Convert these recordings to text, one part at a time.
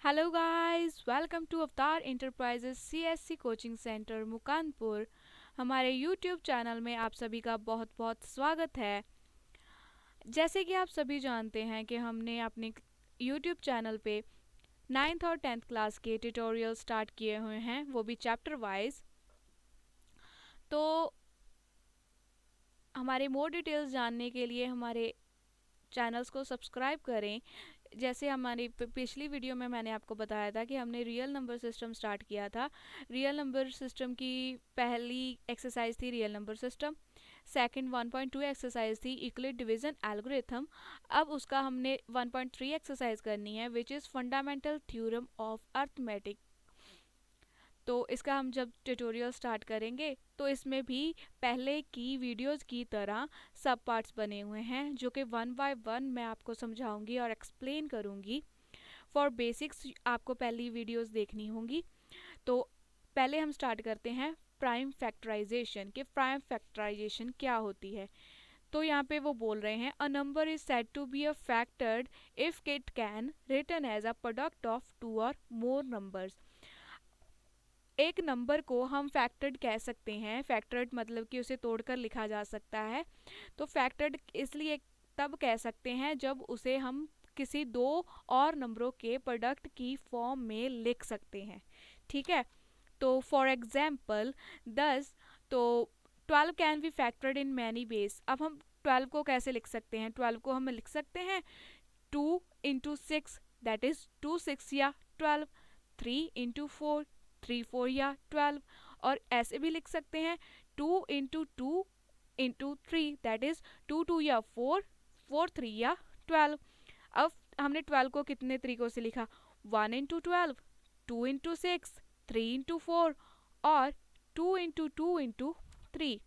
Hello guys, welcome to अवतार enterprises CSC coaching centre मुकानपुर। हमारे YouTube channel में आप सभी का बहुत बहुत स्वागत है। जैसे कि आप सभी जानते हैं कि हमने अपने यूट्यूब चैनल पे 9th और 10th क्लास के ट्यूटोरियल स्टार्ट किए हुए हैं, वो भी चैप्टर वाइज। तो हमारे मोर डिटेल्स जानने के लिए हमारे चैनल्स को सब्सक्राइब करें। जैसे हमारी पिछली वीडियो में मैंने आपको बताया था कि हमने रियल नंबर सिस्टम स्टार्ट किया था। रियल नंबर सिस्टम की पहली एक्सरसाइज थी real number system. Second 1.2 exercise थी यूक्लिड डिवीजन एल्गोरिथम। अब उसका हमने 1.3 एक्सरसाइज करनी है which is fundamental theorem of arithmetic. तो इसका हम जब ट्यूटोरियल स्टार्ट करेंगे तो इसमें भी पहले की वीडियोस की तरह सब पार्ट्स बने हुए हैं जो कि वन बाय वन मैं आपको समझाऊंगी और एक्सप्लेन करूंगी। फॉर बेसिक्स आपको पहली वीडियोस देखनी होंगी। तो पहले हम स्टार्ट करते हैं प्राइम फैक्टराइजेशन कि प्राइम फैक्टराइजेशन क्या होती है। तो यहाँ पे वो बोल रहे हैं a number is said to be a factored if it can written as a product of two और मोर नंबर्स। एक नंबर को हम फैक्टर्ड कह सकते हैं। फैक्टर्ड मतलब कि उसे तोड़कर लिखा जा सकता है। तो फैक्टर्ड इसलिए तब कह सकते हैं जब उसे हम किसी दो और नंबरों के प्रोडक्ट की फॉर्म में लिख सकते हैं। ठीक है। तो फॉर एग्जाम्पल 10, तो 12 can be factored in many base. अब हम 12 को कैसे लिख सकते हैं? 12 को हम लिख सकते हैं 2 into 6, दैट इज 2 6 या 12। 3 into 4, 3 4 या 12। और ऐसे भी लिख सकते हैं 2 into 2 into 3, दैट इज 2 2 या 4, 4 3 या 12। अब हमने 12 को कितने तरीकों से लिखा? 1 into 12, 2 into 6, 3 into 4 और 2 into 2 into 3।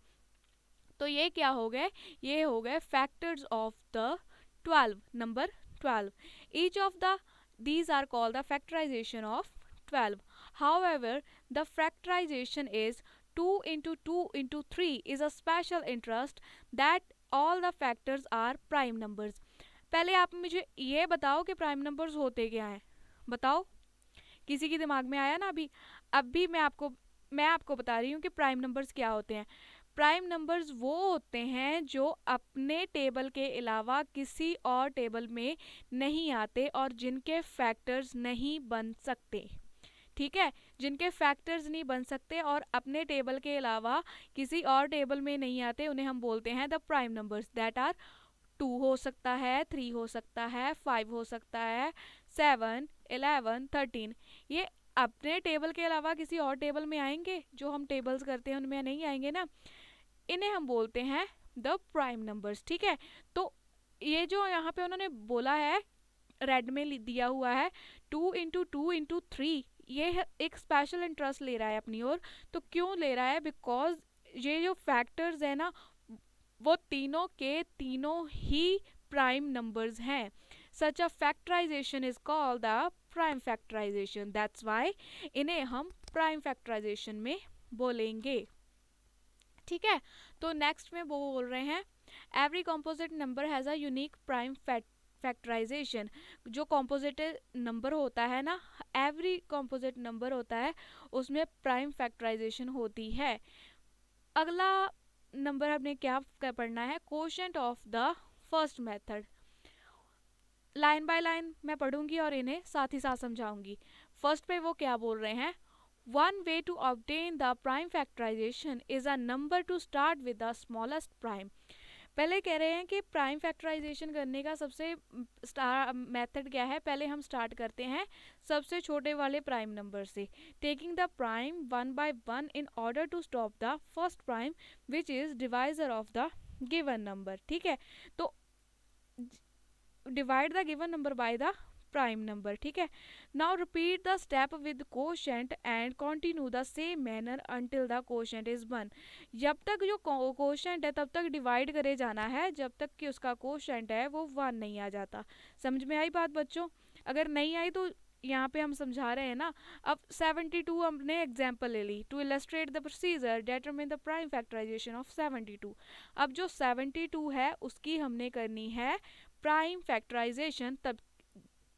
तो ये क्या हो गए? ये हो गए factors of the 12, number 12। Each of the these are called the factorization of 12. However, the factorization is 2 into 2 into 3 is a special interest that all the factors are prime numbers. पहले आप मुझे ये बताओ कि प्राइम नंबर्स होते क्या हैं। बताओ, किसी के दिमाग में आया ना अभी मैं आपको बता रही हूँ कि प्राइम नंबर्स क्या होते हैं। प्राइम नंबर्स वो होते हैं जो अपने टेबल के अलावा किसी और टेबल में नहीं आते और जिनके फैक्टर्स नहीं बन सकते। ठीक है, जिनके फैक्टर्स नहीं बन सकते और अपने टेबल के अलावा किसी और टेबल में नहीं आते, उन्हें हम बोलते हैं the prime numbers. That are 2 हो सकता है, 3 हो सकता है, 5 हो सकता है, 7 11 13। ये अपने टेबल के अलावा किसी और टेबल में आएंगे? जो हम टेबल्स करते हैं उनमें नहीं आएंगे ना। इन्हें हम बोलते हैं द प्राइम नंबर्स। ठीक है। तो ये जो यहाँ पे उन्होंने बोला है, रेड में दिया हुआ है 2 into 2 into 3, ये एक स्पेशल इंटरेस्ट ले रहा है अपनी ओर। तो क्यों ले रहा है? बिकॉज ये जो फैक्टर्स है ना, वो तीनों के तीनों ही प्राइम नंबर्स हैं। Such a factorization is called the prime factorization. That's why इन्हें हम प्राइम फैक्टराइजेशन में बोलेंगे। ठीक है। तो नेक्स्ट में वो बोल रहे हैं every composite number has a unique prime factorization. जो कॉम्पोजिट नंबर होता है ना, एवरी कॉम्पोजिट नंबर होता है उसमें प्राइम फैक्टराइजेशन होती है। अगला नंबर हमने क्या पढ़ना है? Quotient of the first method. Line by line मैं पढ़ूंगी और इन्हें साथ ही साथ समझाऊंगी। फर्स्ट पे वो क्या बोल रहे हैं? One way to obtain the prime factorization is a number to start with the smallest prime. पहले कह रहे हैं कि प्राइम फैक्टराइजेशन करने का सबसे मेथड क्या है? पहले हम स्टार्ट करते हैं सबसे छोटे वाले प्राइम नंबर से, taking the prime one by one in order to stop the first prime which is divisor of the given number. ठीक है। तो divide the given number by the prime number. ठीक है। Now repeat the step with quotient and continue the same manner until the quotient is 1। जब तक जो quotient है तब तक डिवाइड करे जाना है जब तक कि उसका कोशेंट है वो 1 नहीं आ जाता। समझ में आई बात बच्चों? अगर नहीं आई तो यहाँ पे हम समझा रहे हैं ना। अब 72 हमने एग्जाम्पल ले ली to illustrate the procedure determine the prime factorization of 72। अब जो 72 है उसकी हमने करनी है प्राइम फैक्टराइजेशन। तब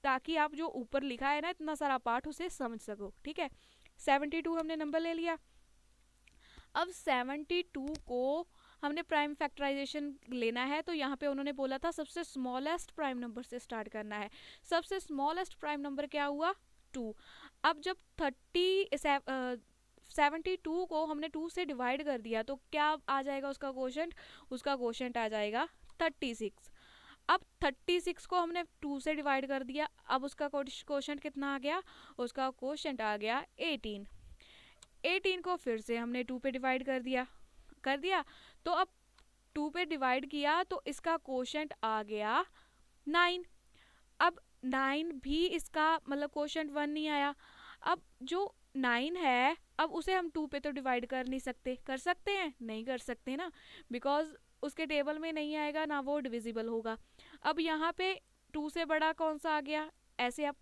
ताकि आप जो ऊपर लिखा है ना इतना सारा पार्ट उसे समझ सको, ठीक है। 72 हमने नंबर ले लिया। अब 72 को हमने प्राइम फैक्टराइजेशन लेना है, तो यहाँ पे उन्होंने बोला था सबसे स्मॉलेस्ट प्राइम नंबर से स्टार्ट करना है। सबसे स्मॉलेस्ट प्राइम नंबर क्या हुआ, 2। अब जब 72 को हमने 2 से डिवाइड कर दिया तो क्या आ जाएगा उसका क्वोशंट, उसका क्वोशंट आ जाएगा 36। अब 36 को हमने 2 से डिवाइड कर दिया, अब उसका क्वोशंट कितना आ गया, उसका क्वोशंट आ गया 18। 18 को फिर से हमने 2 पे डिवाइड कर दिया तो अब 2 पे डिवाइड किया तो इसका क्वोशंट आ गया 9। अब 9 भी इसका मतलब क्वोशंट 1 नहीं आया। अब जो 9 है अब उसे हम 2 पे तो डिवाइड कर नहीं सकते, कर सकते हैं, नहीं कर सकते ना, बिकॉज उसके टेबल में नहीं आएगा ना वो डिविजिबल होगा। अब यहाँ पे 2 से बड़ा कौन सा आ गया, ऐसे आप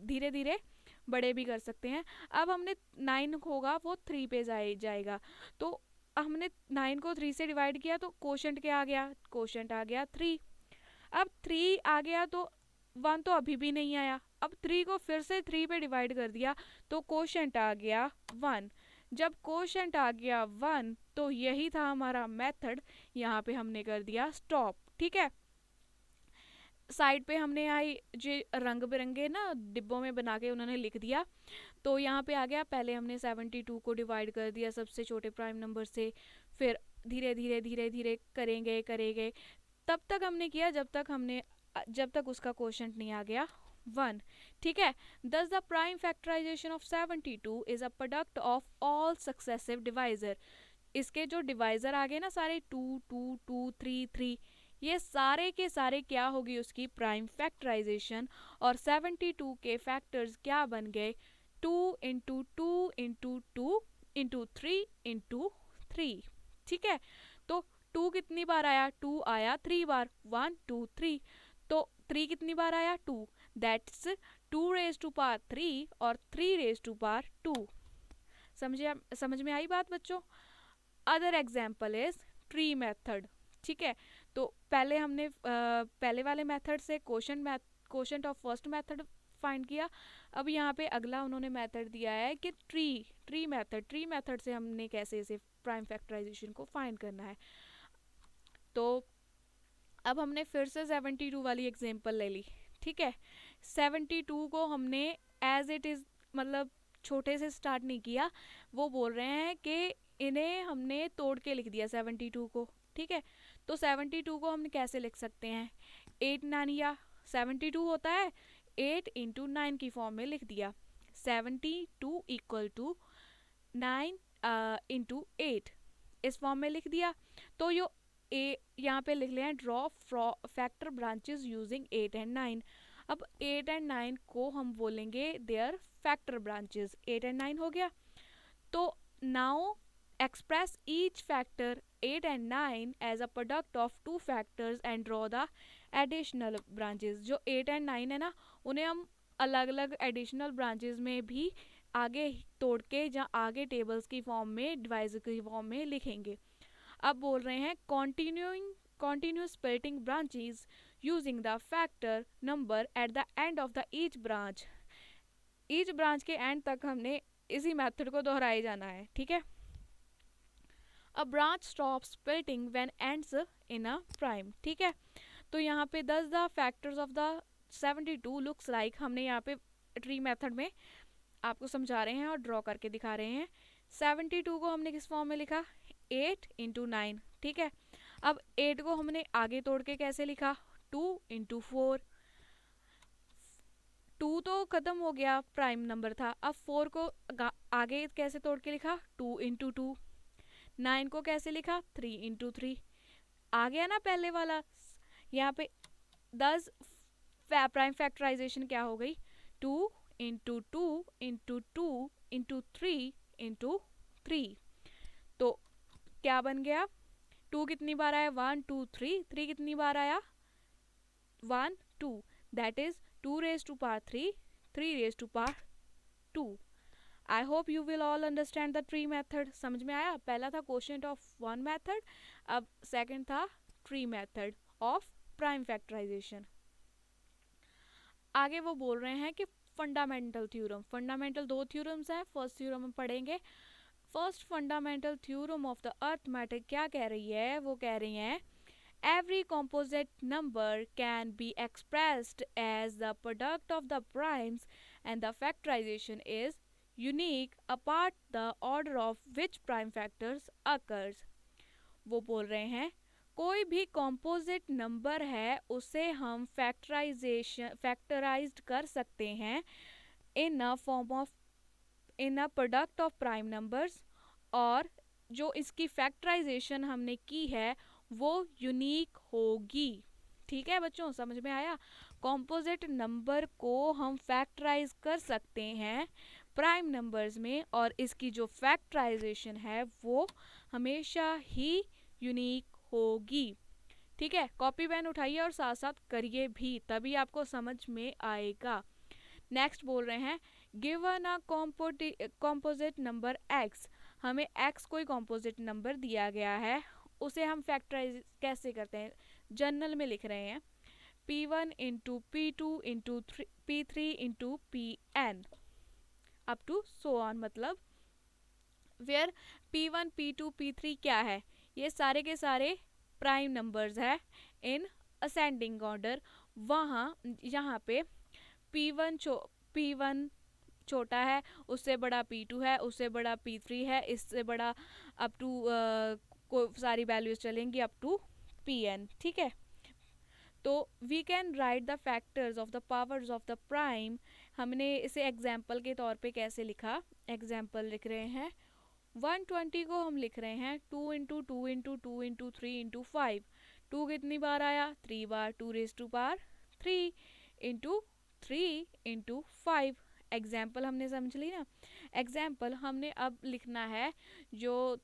धीरे धीरे बड़े भी कर सकते हैं। अब हमने 9 होगा वो 3 पे जाएगा, तो हमने 9 को 3 से डिवाइड किया तो क्वोशंट क्या आ गया, क्वोशंट आ गया 3। अब 3 आ गया तो 1 तो अभी भी नहीं आया। अब 3 को फिर से 3 पे डिवाइड कर दिया तो क्वोशंट आ गया 1। जब क्वोशंट आ गया 1 तो यही था हमारा मेथड, यहाँ पे हमने कर दिया स्टॉप, ठीक है। साइड पे हमने आई जो रंग बिरंगे ना डिब्बों में बना के उन्होंने लिख दिया, तो यहाँ पे आ गया पहले हमने 72 को डिवाइड कर दिया सबसे छोटे प्राइम नंबर से, फिर धीरे धीरे धीरे धीरे करेंगे तब तक हमने किया जब तक उसका क्वोशंट नहीं आ गया 1, ठीक है। Thus the prime factorization of 72 is a product of all successive divisor. इसके जो डिवाइजर आ गए ना सारे 2 2 2 3 3, ये सारे के सारे क्या होगी उसकी प्राइम फैक्टराइजेशन, और 72 के फैक्टर्स क्या बन गए, 2 इंटू 2 इंटू 2 इंटू 3 इंटू 3, ठीक है। तो 2 कितनी बार आया, 2 आया 3 बार, 1 2 3। तो 3 कितनी बार आया, 2, दैट्स 2 रेज टू पावर 3 और 3 रेज टू पावर 2। समझ में आई बात बच्चों। Other example is tree method, ठीक है। तो पहले हमने पहले वाले मेथड से quotient of first method find किया। अब यहाँ पे अगला उन्होंने मेथड दिया है कि ट्री मेथड से हमने कैसे इसे प्राइम फैक्टराइजेशन को फाइंड करना है। तो अब हमने फिर से 72 वाली एग्जांपल ले ली, ठीक है। 72 को हमने एज इट इज़ मतलब छोटे से स्टार्ट नहीं किया, वो बोल रहे हैं कि इन्हें हमने तोड़ के लिख दिया 72 को, ठीक है। तो 72 को हम कैसे लिख सकते हैं, 8 9 या 72 होता है 8 इंटू 9 की फॉर्म में लिख दिया, 72 इक्वल टू 9 इंटू 8 इस फॉर्म में लिख दिया। तो यो यहाँ पे लिख लिया draw factor branches using 8 and 9। अब 8 एंड 9 को हम बोलेंगे देयर फैक्टर ब्रांचेस, 8 एंड 9 हो गया। तो now express each factor 8 and 9 as a product of two factors and draw the additional branches. जो 8 एंड 9 है ना उन्हें हम अलग अलग एडिशनल ब्रांचेस में भी आगे तोड़ के या आगे टेबल्स की फॉर्म में डिवाइजर की फॉर्म में लिखेंगे। अब बोल रहे हैं continuous splitting branches using the factor number at the end of the each branch के एंड तक हमने इसी मेथड को दोहराए जाना है, ठीक है। A branch stops splitting when ends in a prime, ठीक है। तो यहाँ पे 10 the factors of the 72 looks like हमने यहाँ पे ट्री मेथड में आपको समझा रहे हैं और ड्रॉ करके दिखा रहे हैं। 72 को हमने किस फॉर्म में लिखा, 8 इंटू 9, ठीक है। अब 8 को हमने आगे तोड़ के कैसे लिखा, 2 इंटू 4। 2 तो खत्म हो गया, प्राइम नंबर था। अब 4 को आगे कैसे तोड़ के लिखा, 2 इंटू 2। 9 को कैसे लिखा, 3 इंटू 3। आ गया ना पहले वाला। यहाँ पे 10 प्राइम फैक्टराइजेशन क्या हो गई, 2 इंटू 2 इंटू 2 इंटू 3 इंटू 3। तो क्या बन गया, 2 कितनी बार आया, 1 2 3, 3 कितनी बार आया, 1 2, that is 2 raise to power 3, 3 raise to power 2। I hope you will all understand the tree method. समझ में आया, पहला था क्वोशंट ऑफ वन मेथड, अब सेकंड था tree method of prime factorization. आगे वो बोल रहे हैं कि फंडामेंटल थ्योरम, फंडामेंटल दो थ्योरम्स हैं, फर्स्ट थ्योरम हम पढ़ेंगे। First fundamental theorem of the arithmetic क्या कह रही है, वो कह रही है every composite number can be expressed as the product of the primes and the factorization is unique apart the order of which prime factors occurs। वो बोल रहे हैं कोई भी कॉम्पोजिट नंबर है उसे हम फैक्टराइज्ड कर सकते हैं in a form of in a product of prime numbers, और जो इसकी फैक्टराइजेशन हमने की है वो यूनिक होगी। ठीक है बच्चों, समझ में आया? कॉम्पोजिट नंबर को हम फैक्टराइज कर सकते हैं प्राइम नंबर्स में, और इसकी जो फैक्टराइजेशन है वो हमेशा ही यूनिक होगी। ठीक है, कॉपी पेन उठाइए और साथ साथ करिए भी, तभी आपको समझ में आएगा। नेक्स्ट बोल रहे हैं given a composite number x, हमें x कोई कॉम्पोजिट नंबर दिया गया है, उसे हम फैक्टराइज कैसे करते हैं, जनरल में लिख रहे हैं p1 into p2 into p3 into pn up to so on, मतलब वेयर p1 p2 p3 क्या है, ये सारे के सारे प्राइम नंबर्स है इन असेंडिंग ऑर्डर। वहाँ यहाँ पे P1 छोटा है, उससे बड़ा P2 है, उससे बड़ा P3 है, इससे बड़ा अप टू को सारी वैल्यूज चलेंगी अप टू Pn। ठीक है, तो we can write the factors of the powers of the prime. हमने इसे एग्जाम्पल के तौर पे कैसे लिखा, एग्जाम्पल लिख रहे हैं 120 को हम लिख रहे हैं 2 इंटू 2 इंटू 2 इंटू 3 इंटू 5। 2 कितनी बार आया, 3 बार, 2 raise to power 3 into 3 into 5। Example हमने समझ ली ना। एग्जाम्पल हमने अब लिखना है जो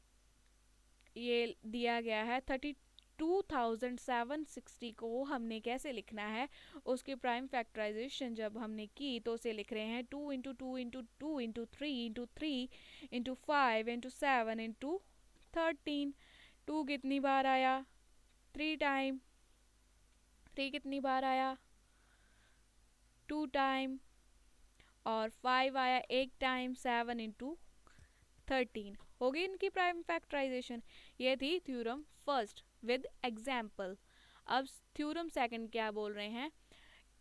ये दिया गया है 32,760 को हमने कैसे लिखना है, उसके प्राइम फैक्टराइजेशन जब हमने की तो उसे लिख रहे हैं 2 into 2 into 2 into 3 into 3 into 5 into 7 into 13। 2 कितनी बार आया, 3 टाइम, 3 कितनी बार आया, 2 टाइम, और 5 आया 1 टाइम, 7 इंटू 13 होगी इनकी प्राइम फैक्टराइजेशन। ये थी थ्योरम फर्स्ट विद एग्जाम्पल। अब थ्योरम सेकंड क्या बोल रहे हैं,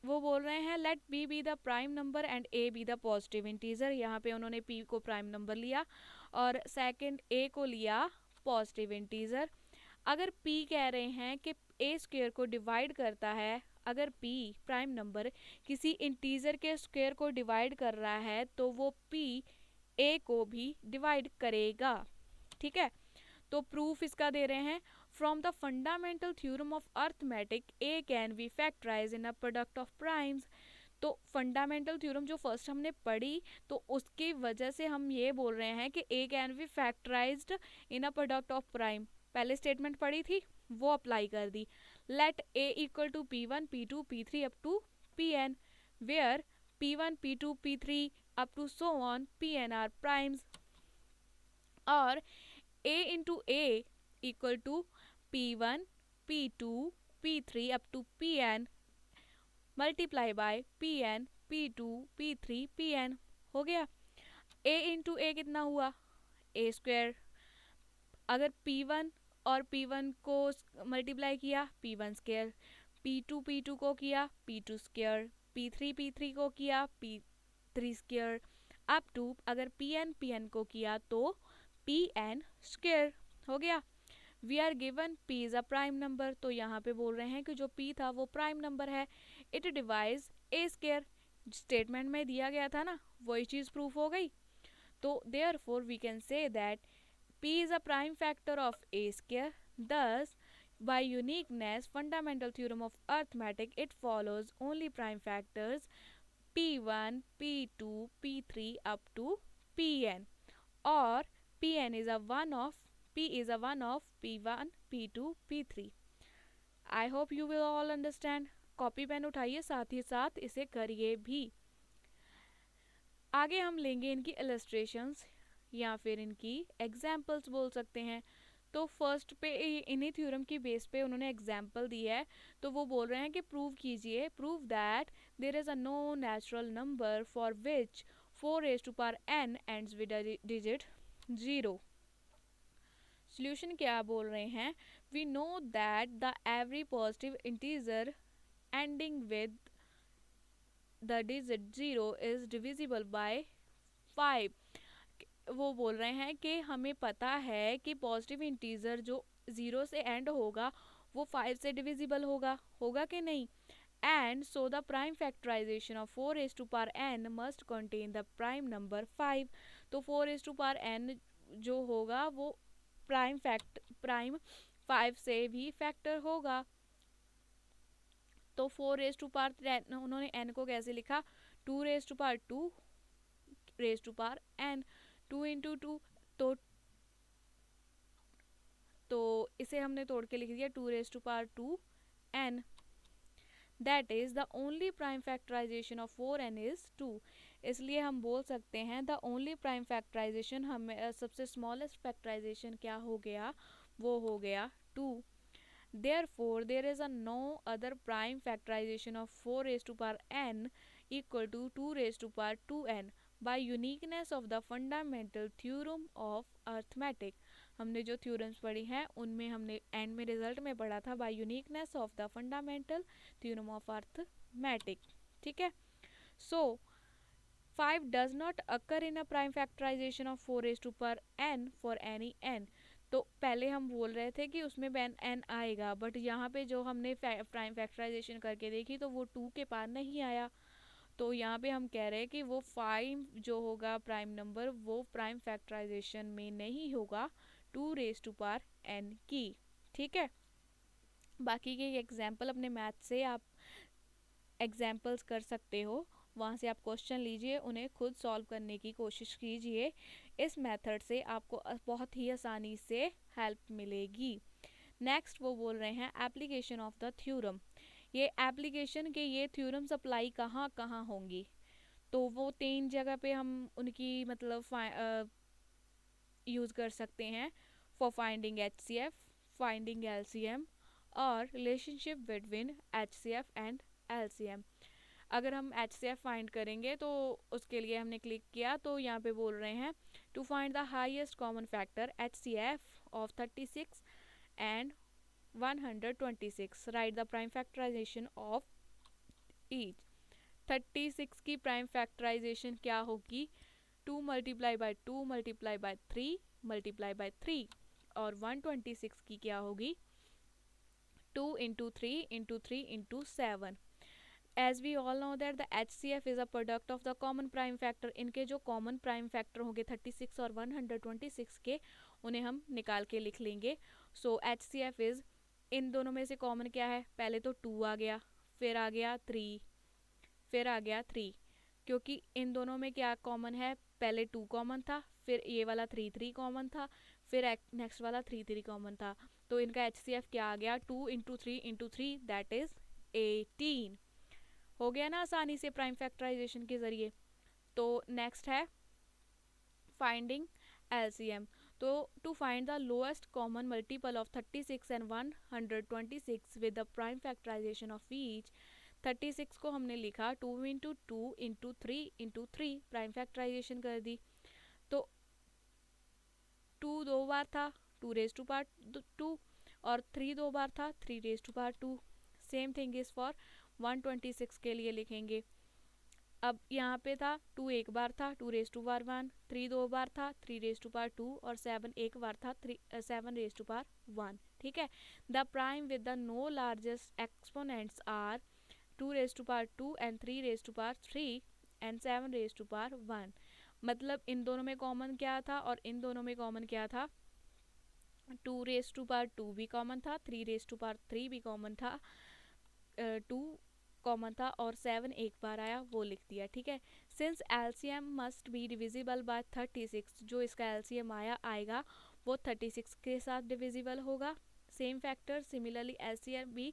वो बोल रहे हैं let b be the prime number and a be the positive integer. यहाँ पे उन्होंने पी को प्राइम नंबर लिया और सेकंड ए को लिया पॉजिटिव इंटीजर। अगर पी कह रहे हैं कि ए स्क्वायर को डिवाइड करता है, अगर पी प्राइम नंबर किसी इंटीजर के स्क्वायर को डिवाइड कर रहा है तो वो पी ए को भी डिवाइड करेगा। ठीक है, तो प्रूफ इसका दे रहे हैं from the fundamental theorem of arithmetic a can be factorize in a product of primes. तो फंडामेंटल थ्योरम जो फर्स्ट हमने पढ़ी, तो उसकी वजह से हम ये बोल रहे हैं कि A can be factorized in a product of prime. पहले स्टेटमेंट पढ़ी थी वो अप्लाई कर दी। Let A equal to P1 P2 P3 up to Pn, where P1 P2 P3 up to so on Pn are primes, और A into A equal to P1 P2 P3 up to Pn multiply by Pn P2 P3 Pn हो गया। A into A कितना हुआ, A square. अगर P1 और P1 को multiply किया P1 square, P2 P2 को किया P2 स्क्वायर, P3 P3 को किया P3 स्क्वायर, अप टू अगर Pn Pn को किया तो Pn स्क्वायर हो गया। We are given P is a prime number, तो यहाँ पे बोल रहे हैं कि जो P था वो प्राइम नंबर है। It divide a square, statement में दिया गया था ना, वही चीज़ प्रूफ हो गई। तो therefore we can say that P is a prime factor of A square. Thus, by uniqueness fundamental theorem of arithmetic, it follows only prime factors P1, P2, P3 up to Pn, or Pn is a one of P is a one of P1, P2, P3. I hope you will all understand. Copy pen उठाइए, साथ ही साथ इसे करिए भी। आगे हम लेंगे इनकी इलस्ट्रेशंस या फिर इनकी एग्जाम्पल्स बोल सकते हैं। तो फर्स्ट पे इन्हीं थ्योरम की बेस पे उन्होंने एग्जाम्पल दी है, तो वो बोल रहे हैं कि प्रूव कीजिए, prove that there is a no natural number for which 4n ends with digit 0। Solution क्या बोल रहे हैं, we know that the every positive integer ending with the digit 0 is divisible by 5। वो बोल रहे हैं कि हमें पता है कि पॉजिटिव इंटीजर जो 0 से एंड होगा वो 5 से डिविजिबल होगा, होगा कि नहीं। And so the prime factorization of 4n must contain the prime number 5। तो 4n जो होगा वो प्राइम 5 से भी फैक्टर होगा। तो 4 उन्होंने n को कैसे लिखा, 2 n, 2 × 2, तो इसे हमने तोड़ के लिख दिया 2 n। That is the only prime factorization of 4n is 2। इसलिए हम बोल सकते हैं द ओनली प्राइम फैक्टराइजेशन हमें सबसे स्मॉलेस्ट फैक्टराइजेशन क्या हो गया, वो हो गया 2। Therefore, there is a no other prime factorization of 4 raised to power n equal to 2 raised to power 2n by uniqueness of the fundamental theorem of arithmetic। हमने जो थ्योरम्स पढ़ी हैं उनमें हमने एंड में रिजल्ट में पढ़ा था by uniqueness of the fundamental theorem of arithmetic. ठीक है, सो 5 does not occur in a prime factorization of 4 raised to power n for any n। तो पहले हम बोल रहे थे कि उसमें n आएगा, बट यहाँ पे जो हमने प्राइम फैक्टराइजेशन करके देखी तो वो 2 के पार नहीं आया। तो यहाँ पे हम कह रहे हैं कि वो 5 जो होगा प्राइम नंबर वो प्राइम फैक्टराइजेशन में नहीं होगा 2 रेज टू पावर n की। ठीक है, बाकी के एग्जाम्पल अपने मैथ से आप एग्जाम्पल्स कर सकते हो, वहाँ से आप क्वेश्चन लीजिए, उन्हें खुद सॉल्व करने की कोशिश कीजिए। इस मेथड से आपको बहुत ही आसानी से हेल्प मिलेगी। नेक्स्ट वो बोल रहे हैं एप्लीकेशन ऑफ द थ्योरम। ये एप्लीकेशन के ये थ्योरम्स अप्लाई कहाँ कहाँ होंगी, तो वो 3 जगह पे हम उनकी मतलब यूज़ कर सकते हैं, for finding HCF, finding LCM और relationship between HCF and LCM। अगर हम HCF फाइंड करेंगे तो उसके लिए हमने क्लिक किया तो यहाँ पे बोल रहे हैं to find the highest common factor HCF of 36 and 126 write the prime factorization of each. 36 की प्राइम फैक्टराइजेशन क्या होगी, 2 multiply by 2 multiply by 3 multiply by 3। और 126 की क्या होगी, 2 into 3 into 3 into 7। As we all know that the HCF is a product of the common prime factor। इनके जो common prime factor होंगे 36 और 126 के, उन्हें हम निकाल के लिख लेंगे। सो HCF इज, इन दोनों में से कॉमन क्या है, पहले तो 2 आ गया, फिर आ गया 3, फिर आ गया 3, क्योंकि इन दोनों में क्या कॉमन है, पहले 2 कॉमन था, फिर ये वाला 3 कॉमन था, फिर नेक्स्ट वाला 3 कॉमन था। तो इनका HCF क्या आ गया, 2 इंटू 3 इंटू 3 दैट इज 18। हो गया ना आसानी से प्राइम फैक्टराइजेशन के ज़रिए। तो नेक्स्ट है फाइंडिंग LCM। तो to find the lowest common multiple of 36 and 126 with the prime factorization of each. 36 को हमने लिखा 2 into 2 into 3 into 3, prime factorization कर दी। तो 2 2 बार था, 2 रेज टू पावर 2, और 3 2 बार था, 3 raise to power 2। Same thing is for 126 के लिए लिखेंगे। अब यहाँ पे था 2 एक बार था, 2 रेज टू पावर 1, 3 2 बार था, 3 रेज टू पावर 2, और 7 एक बार था, 7 रेज टू पावर 1। ठीक है, the prime with the no largest exponents are 2 raise to power 2 and 3 raise to power 3 and 7 raise to power 1। मतलब इन दोनों में कॉमन क्या था और इन दोनों में कॉमन क्या था, 2 रेज टू पावर 2 भी कॉमन था, 3 रेज टू पावर 3 भी कॉमन था, 2 कॉमन था, और 7 एक बार आया, वो लिख दिया। ठीक है, since LCM must be divisible by 36, जो इसका LCM आएगा वो 36 के साथ डिविजिबल होगा। सेम फैक्टर सिमिलरली LCM भी,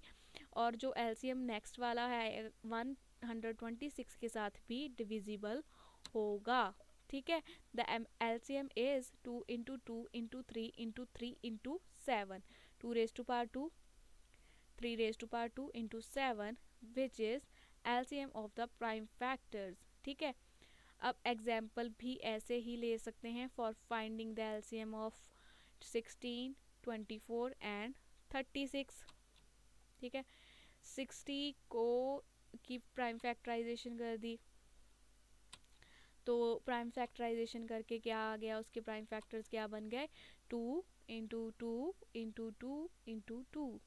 और जो LCM नेक्स्ट वाला है 126 के साथ भी डिविजिबल होगा। ठीक है। The LCM is 2 into 2 into 3 into 3 into 7, 2 raise to power 2, 3 raise to power 2 into 7 which is LCM of the prime factors. ठीक है। अब एग्जाम्पल भी ऐसे ही ले सकते हैं for finding the LCM of 16, 24 and 36। ठीक है। 60 को की प्राइम फैक्टराइजेशन कर दी, तो प्राइम फैक्टराइजेशन करके क्या आ गया, उसके प्राइम फैक्टर्स क्या बन गए, 2 into 2 into 2 into 2।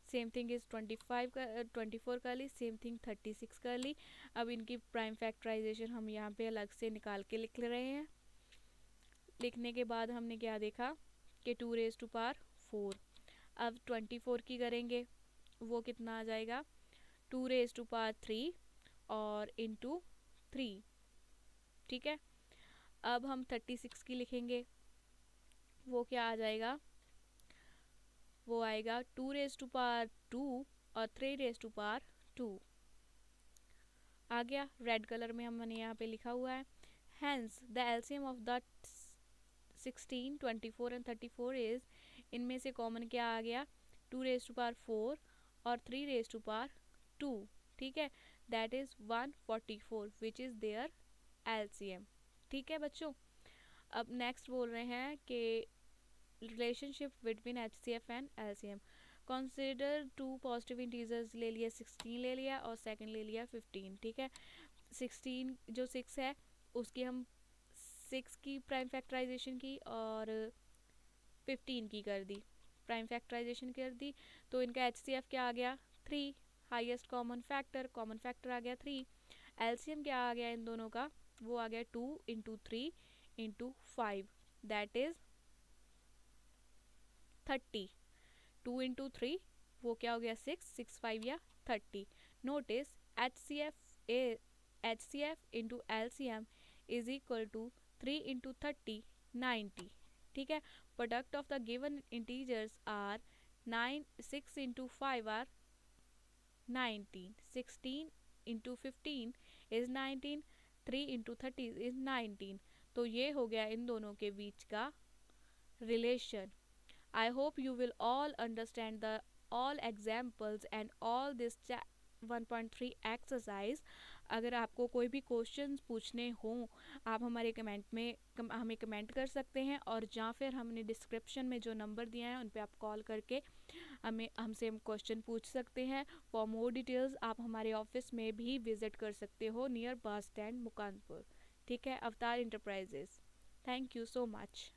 Same thing is 24 कर ली, सेम थिंग 36 कर ली। अब इनकी प्राइम फैक्टराइजेशन हम यहाँ पे अलग से निकाल के लिख रहे हैं। लिखने के बाद हमने क्या देखा कि 2 रेज टू पावर 4। अब 24 की करेंगे, वो कितना आ जाएगा, 2 रेज टू पावर 3 और इंटू 3। ठीक है। अब हम 36 की लिखेंगे, वो क्या आ जाएगा, वो आएगा 2 रेज टू पावर 2 और 3 रेज टू पावर 2। आ गया, रेड कलर में हमने यहाँ पे लिखा हुआ है। Hence the LCM of the 16, 24 and 34 is, इनमें से कॉमन क्या आ गया, 2 रेज टू पावर 4 और 3 रेज टू पावर 2। ठीक है। That is 144 which is their LCM. ठीक है बच्चों। अब नेक्स्ट बोल रहे हैं कि relationship between HCF and LCM। Consider two positive integers ले लिया, 16 ले लिया और सेकंड ले लिया 15। ठीक है। 16 जो 6 है उसकी हम 6 की प्राइम फैक्टराइजेशन की और 15 की कर दी, प्राइम फैक्टराइजेशन कर दी, तो इनका HCF क्या आ गया, 3। हाईएस्ट कॉमन फैक्टर आ गया 3। LCM क्या आ गया इन दोनों का, वो आ गया 2 into 3 into 5, that is 30। 2 into 3 वो क्या हो गया, 6, 6 5 या 30। Notice HCF into LCM is equal to 3 into 30, 90। ठीक है। Product of the given integers are 9, 6 into 5 are 19, 16 into 15 is 19, 3 into 30 is 19। तो ये हो गया इन दोनों के बीच का relation. I hope you will all understand the all examples and all this 1.3 exercise। अगर आपको कोई भी क्वेश्चंस पूछने हों आप हमारे हमें कमेंट कर सकते हैं, और या फिर हमने डिस्क्रिप्शन में जो नंबर दिया है उन पे आप कॉल करके हमसे क्वेश्चन पूछ सकते हैं। फॉर मोर डिटेल्स आप हमारे ऑफिस में भी विजिट कर सकते हो नियर बस स्टैंड मुकानपुर। ठीक है। अवतार enterprises. Thank you so much.